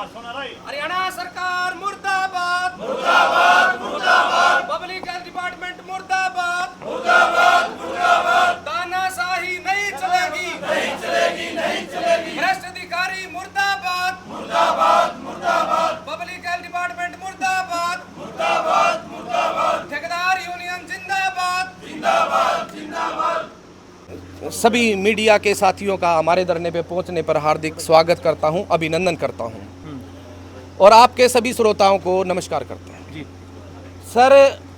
हरियाणा सरकार मुर्दाबाद मुर्दाबाद मुर्दाबाद। पब्लिक हेल्थ डिपार्टमेंट मुर्दाबाद मुर्दाबाद मुर्दाबाद। तानाशाही नहीं चलेगी नहीं चलेगी नहीं चलेगी। भ्रष्ट अधिकारी मुर्दाबाद मुर्दाबाद मुर्दाबाद। पब्लिक हेल्थ डिपार्टमेंट मुर्दाबाद मुर्दाबाद मुर्दाबाद। ठेकेदार यूनियन जिंदाबाद जिंदाबाद जिंदाबाद। सभी मीडिया के साथियों का हमारे धरने पे पहुंचने पर हार्दिक स्वागत करता हूं, अभिनंदन करता हूं और आपके सभी श्रोताओं को नमस्कार करता हूं। जी सर,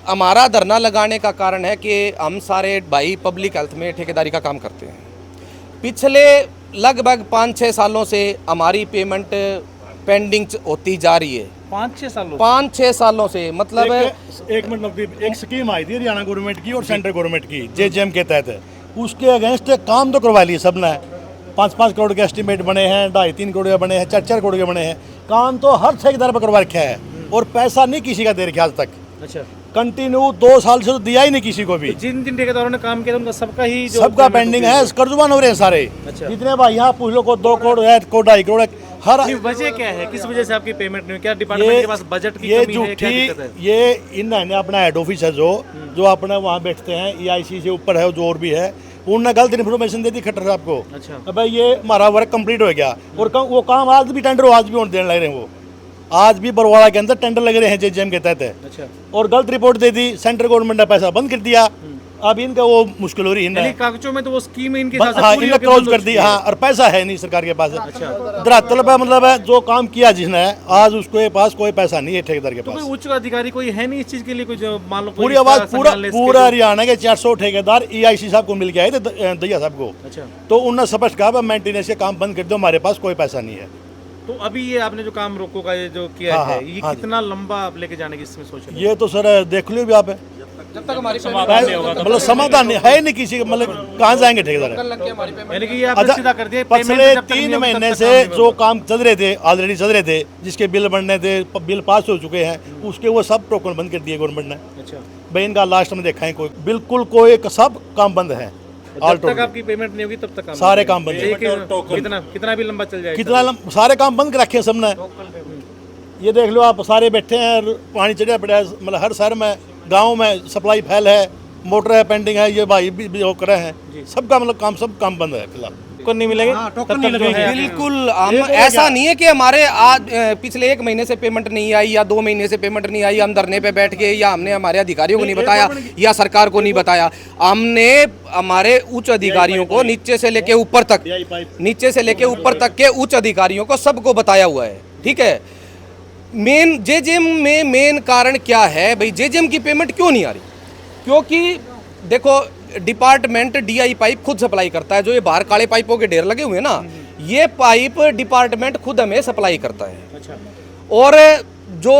हमारा धरना लगाने का कारण है कि हम सारे भाई पब्लिक हेल्थ में ठेकेदारी का काम करते हैं। पिछले लगभग 5-6 सालों से हमारी पेमेंट पेंडिंग होती जा रही है। 5-6 सालों से मतलब एक मिनट नवदीप, एक स्कीम आई थी हरियाणा गवर्नमेंट की और सेंट्रल गवर्नमेंट की जेजेएम के तहत, उसके अगेंस्ट काम तो करवा लिए सबने। 5-5 करोड़ के एस्टीमेट बने हैं, 2.5-3 करोड़ के बने हैं, 4-4 करोड़ के बने हैं। काम तो हर ठेकेदार पर करवा रखा है और पैसा नहीं किसी का दे रखा आज तक। अच्छा, कंटिन्यू 2 साल से तो दिया ही नहीं किसी को भी। जिन जिन ठेकेदारों ने काम किया उनका सबका ही जो सबका पेंडिंग है, कर्जबान हो रहे हैं सारे। अच्छा। जितने भाई यहाँ पूछ लो को 2 करोड़ है, को 2.5 करोड़ है, हर नहीं, वजह क्या है? किस वजह से आपकी पेमेंट नहीं? क्या डिपार्टमेंट के पास बजट की कमी है? क्या दिक्कत है? ये इन्होंने अपना हेड ऑफिस है जो अपने वहाँ बैठते हैं, EIC से ऊपर है, जो और भी है, उन्होंने गलत इन्फॉर्मेशन दे दी खट्टर साहब को। अच्छा। अब भाई ये हमारा वर्क कंप्लीट हो गया और वो काम आज भी टेंडर आज भी देने लग रहे हैं। वो आज भी बरवाड़ा के अंदर टेंडर लग रहे हैं जेजेएम के तहत। अच्छा। और गलत रिपोर्ट दे दी, सेंट्रल गवर्नमेंट ने पैसा बंद कर दिया। अब इनका वो मुश्किल हो रही है, कागजों में तो वो स्कीम इनके हाँ, इन्होंने क्लोज कर दी। हाँ, और पैसा है नहीं सरकार के पास। धरातल पे मतलब है जो काम किया जिसने, आज उसके पास कोई पैसा नहीं है ठेकेदार के तो पास। कोई उच्च अधिकारी कोई है नहीं इस चीज के लिए? कोई जो मान लो पूरी आवाज पूरा हरियाणा के 400 ठेकेदार EIC साहब को मिल के आए थे, दैया साहब को। अच्छा। तो उन्होंने स्पष्ट कहा मेंटेनेंस के काम बंद कर दो, हमारे पास कोई पैसा नहीं है। तो अभी ये आपने जो काम रोको का ये जो किया हाँ, है, हाँ, ये हाँ कितना लंबा आप लेके जाने की इसमें सोच रहे हैं? ये तो सर देख लो भी आप, जब तक हमारी मतलब समाधान है नहीं किसी का, मतलब कहाँ जाएंगे ठेकेदार। यानी कि ये आपने सीधा कर दिया, पिछले पेमेंट जब तक नहीं 3 होगी, तब महीने तक से काम नहीं जो होगा। काम चल रहे थे, ऑलरेडी चल रहे थे, जिसके बिल बनने थे, बिल पास हो चुके हैं, उसके वो सब टोकन बंद कर दिए गवर्नमेंट ने। अच्छा। भाई इनका लास्ट में देखा है कोई बिल्कुल कोई सब काम बंद है। जब तक आपकी पेमेंट नहीं होगी तब तक काम सारे काम बंद है। कितना भी लंबा चल जाएगा? कितना सारे काम बंद कर रखे हैं सबने। ये देख लो आप, सारे बैठे हैं, पानी चढ़िया पड़ा है, मतलब हर शहर में गांव में सप्लाई फैल है, मोटर है पेंडिंग है, ये भाई भी वो करे हैं, सबका मतलब सब काम बंद है फिलहाल। टोकन नहीं मिलेंगे तब तक जो है बिल्कुल हम ऐसा नहीं है कि हमारे आज पिछले 1 महीने से पेमेंट नहीं आई या 2 महीने से पेमेंट नहीं आई, हम धरने पे बैठ गए या हमने हमारे अधिकारियों को नहीं बताया या सरकार को नहीं बताया। हमने हमारे उच्च अधिकारियों को नीचे से लेके ऊपर तक के उच्च अधिकारियों को सबको बताया हुआ है। ठीक है, मेन जेजेएम में मेन कारण क्या है भाई? जेजेएम की पेमेंट क्यों नहीं आ रही? क्योंकि देखो डिपार्टमेंट DI पाइप खुद सप्लाई करता है। जो ये बाहर काले पाइपों के ढेर लगे हुए हैं ना, ये पाइप डिपार्टमेंट खुद हमें सप्लाई करता है। अच्छा। और जो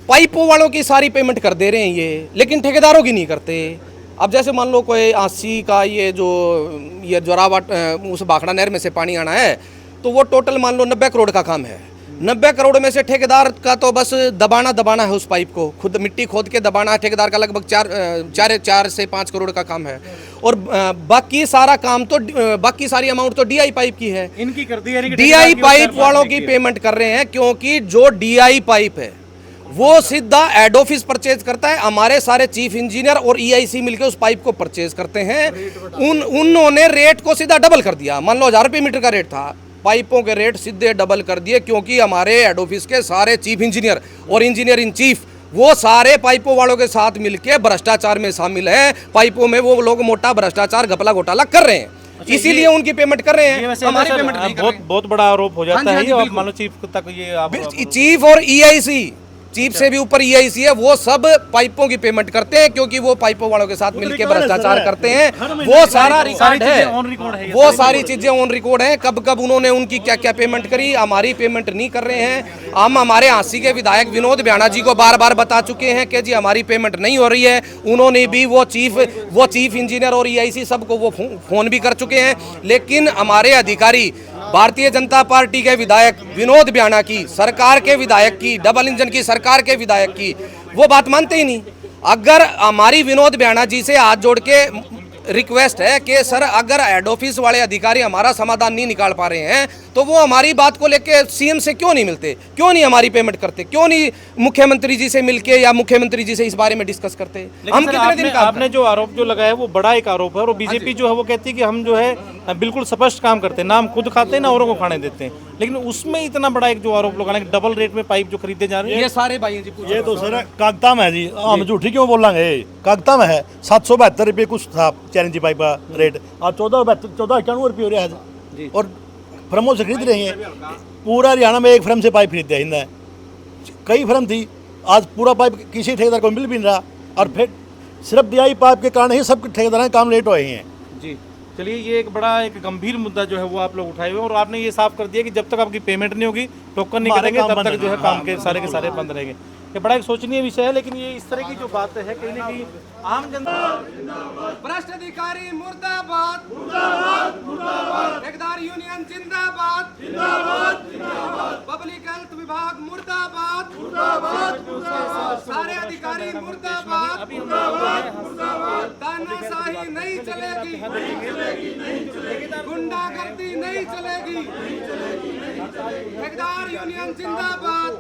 पाइपों वालों की सारी पेमेंट कर दे रहे हैं ये, लेकिन ठेकेदारों की नहीं करते। अब जैसे मान लो कोई 80 का ये जोरावट उस भाखड़ा नहर में से पानी आना है, तो वो टोटल मान लो 90 करोड़ का काम है। 90 करोड़ में से ठेकेदार का तो बस दबाना है उस पाइप को, खुद मिट्टी खोद के दबाना है। ठेकेदार का लगभग 4 से 5 करोड़ का काम है और बाकी सारा काम तो बाकी सारी अमाउंट तो DI पाइप की है। इनकी कर दी, यानी कि DI पाइप वालों की पेमेंट कर रहे हैं, क्योंकि जो DI पाइप है वो सीधा हेड ऑफिस परचेज करता है। हमारे सारे चीफ इंजीनियर और EIC मिलकर उस पाइप को परचेज करते हैं। उन्होंने रेट को सीधा डबल कर दिया। मान लो 1000 रुपये मीटर का रेट था, पाइपों के रेट सीधे डबल कर दिए, क्योंकि हमारे हेड ऑफिस के सारे चीफ इंजीनियर और इंजीनियर इन चीफ वो सारे पाइपों वालों के साथ मिलके भ्रष्टाचार में शामिल है। पाइपों में वो लोग मोटा भ्रष्टाचार घपला घोटाला कर रहे हैं, इसीलिए उनकी पेमेंट कर रहे हैं। हमारी पेमेंट नहीं कर रहे हैं। बहुत बड़ा आरोप हो जाता है। और मान लो चीफ तक ये आप चीफ और EIC, चीफ से भी ऊपर EIC है, वो सब पाइपों की पेमेंट करते हैं, क्योंकि वो पाइपों वालों के साथ मिलकर भ्रष्टाचार करते हैं। वो सारा रिकॉर्ड है, वो सारी चीजें ऑन रिकॉर्ड है। कब कब उन्होंने उनकी क्या क्या पेमेंट करी, हमारी पेमेंट नहीं कर रहे हैं। हम हमारे हांसी के विधायक विनोद ब्याणा जी को बार बार बता चुके हैं कि जी हमारी पेमेंट नहीं हो रही है। उन्होंने भी वो चीफ इंजीनियर और EIC सबको वो फोन भी कर चुके हैं, लेकिन हमारे अधिकारी भारतीय जनता पार्टी के विधायक विनोद ब्याणा की, सरकार के विधायक की, डबल इंजन की सरकार के विधायक की वो बात मानते ही नहीं। अगर हमारी विनोद ब्याणा जी से हाथ जोड़ के रिक्वेस्ट है कि सर अगर हेड ऑफिस वाले अधिकारी हमारा समाधान नहीं निकाल पा रहे हैं तो वो हमारी बात को लेके सीएम से क्यों नहीं मिलते, क्यों नहीं हमारी पेमेंट करते, क्यों नहीं मुख्यमंत्री जी से मिलके या मुख्यमंत्री जी से इस बारे में डिस्कस करते। हम कितने दिन का आपने जो आरोप जो लगाया है वो बड़ा एक आरोप है, और बीजेपी जो है वो कहती है कि हम जो है बिल्कुल स्पष्ट काम करते हैं, ना हम खुद खाते हैं ना औरों को खाने देते हैं, लेकिन उसमें इतना बड़ा एक जो आरोप लगाना कि डबल रेट में पाइप जो खरीदे जा रहे हैं। ये सारे भाई जी ये तो सर कागता में है जी, हम झूठी क्यों बोलेंगे, कागता में है 772 रुपये कुछ था चैलेंज पाइप का रेट, अब 1491 रुपये हो रहा है, और फर्मों से खरीद रही हैं। पूरा हरियाणा में एक फर्म से पाइप खरीदते हैं, कई फर्म थी, आज पूरा पाइप किसी ठेकेदार को मिल भी नहीं रहा, और फिर सिर्फ दिहाई पाइप के कारण ही सब ठेकेदार काम लेट हुए हैं जी। चलिए, ये एक बड़ा एक गंभीर मुद्दा जो है वो आप लोग उठाए हुए, और आपने ये साफ कर दिया कि जब तक आपकी पेमेंट नहीं होगी, टोकन नहीं करेंगे, तब तक जो है काम के सारे बंद रहेंगे। ये बड़ा एक सोचनीय विषय है, लेकिन ये इस तरह की जो बात है कहीं ना कहीं आम जनता। भ्रष्ट अधिकारी मुर्दाबाद, ठेकेदार यूनियन जिंदाबाद, पब्लिक हेल्थ विभाग मुर्दाबाद, सारे अधिकारी मुर्दाबाद, तानाशाही नहीं चलेगी, गुंडागर्दी नहीं चलेगी, ठेकेदार यूनियन जिंदाबाद।